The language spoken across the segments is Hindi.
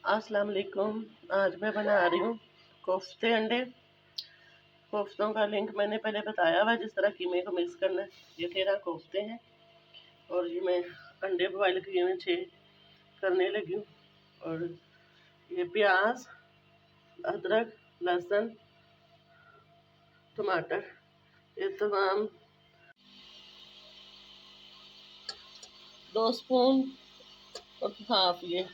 अस्सलाम वालेकुम। आज मैं बना रही हूँ कोफ्ते अंडे। कोफ्तों का लिंक मैंने पहले बताया हुआ, जिस तरह कीमे को मिक्स करना है। ये 13 कोफ्ते हैं और ये मैं अंडे बॉयल किए हुए 6 करने लगी हूँ। और ये प्याज, अदरक, लहसुन, टमाटर, ये तमाम 2 स्पून और हाफ ये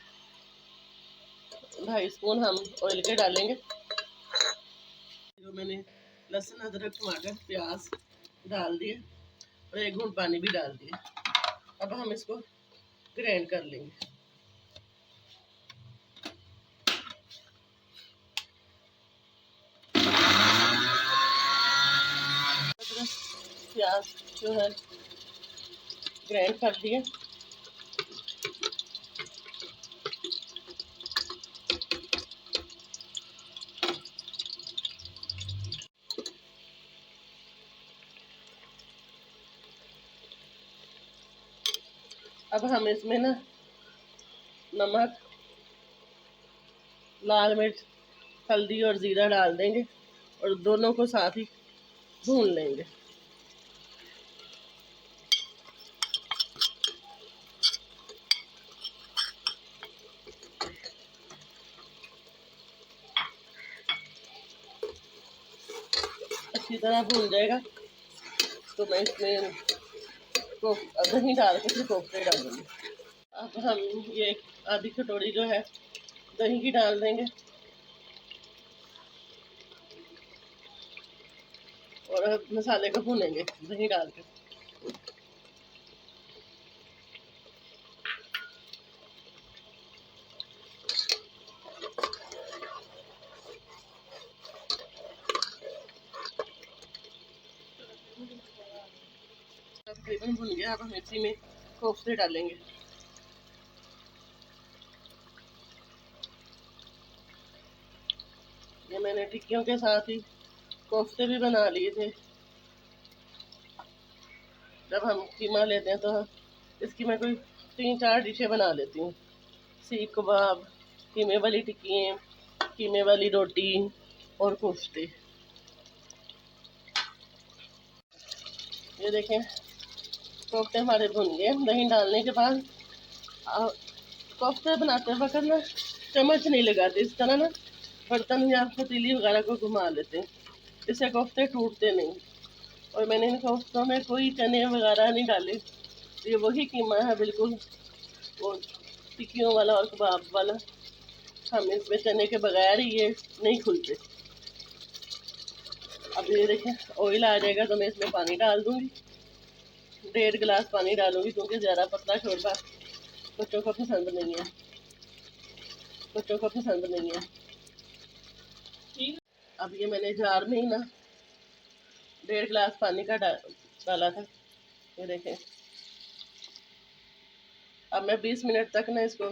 2.5 स्पून हम ऑयल के डालेंगे। जो मैंने लहसुन, अदरक, टमाटर, प्याज डाल दिए और 1 घूंट पानी भी डाल दिया। अब हम इसको ग्राइंड कर लेंगे। प्याज जो है ग्राइंड कर दिए। अब हम इसमें ना नमक, लाल मिर्च, हल्दी और ज़ीरा डाल देंगे और दोनों को साथ ही भून लेंगे। अच्छी तरह भून जाएगा तो मैं इसमें दही डाल के फिर कोफ्ते डालूंगी। अब हम ये आधी कटोरी जो है दही की डाल देंगे और अब मसाले को भूनेंगे दही डाल के। तकरीबन भुन गया। अब हम इसी में कोफ्ते डालेंगे। ये मैंने टिक्कियों के साथ ही कोफ्ते भी बना लिए थे। जब हम कीमा लेते हैं तो इसकी मैं कोई 3-4 डिशें बना लेती हूँ। सीख कबाब, कीमे वाली टिक्की, कीमे वाली रोटी और कोफ्ते। ये देखें कोफ्ते हमारे भुन गए। दही डालने के बाद कोफ्ते बनाते वक्त ना चम्मच नहीं लगाते, इस तरह ना बर्तन या पतीली वगैरह को घुमा लेते हैं, इससे कोफ्ते टूटते नहीं। और मैंने इन कोफ्तों में कोई चने वगैरह नहीं डाले। ये वही कीमा है बिल्कुल, वो टिक्कियों वाला और कबाब वाला। हम इसमें चने के बगैर ही ये नहीं खुलते। अब ये देखें ऑयल आ जाएगा तो मैं इसमें पानी डाल दूंगी। 1.5 गिलास पानी डालूंगी क्योंकि ज़्यादा पतला शोरबा बच्चों को पसंद नहीं है। बच्चों को पसंद नहीं है। अब ये मैंने जार में ही ना 1.5 गिलास पानी का डाला था। ये देखें अब मैं 20 मिनट तक ना इसको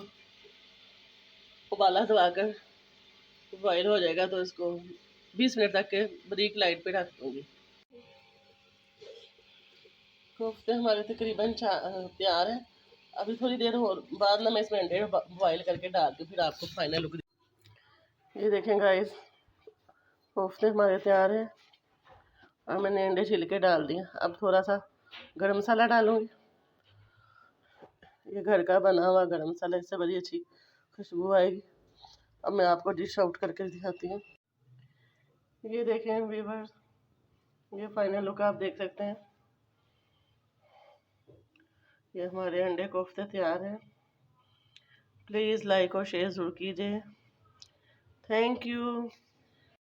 उबाला दबाकर बॉयल हो जाएगा तो इसको 20 मिनट तक के बारीक लाइट पे रख दूंगी। कोफ्ते हमारे तकरीबन तैयार है। अभी थोड़ी देर और बाद ना मैं इसमें अंडे बॉयल करके डाल के फिर आपको फाइनल लुक। ये देखें गाइस कोफ्ते हमारे तैयार हैं और मैंने अंडे छिल के डाल दिए। अब थोड़ा सा गरम मसाला डालूंगी। ये घर का बना हुआ गरम मसाला, इससे बड़ी अच्छी खुशबू आएगी। अब मैं आपको डिश आउट करके दिखाती हूँ। ये देखें व्यूअर्स, ये फाइनल लुक आप देख सकते हैं। ये हमारे अंडे कोफ्ते तैयार हैं। प्लीज़ लाइक और शेयर ज़रूर कीजिए। Thank you.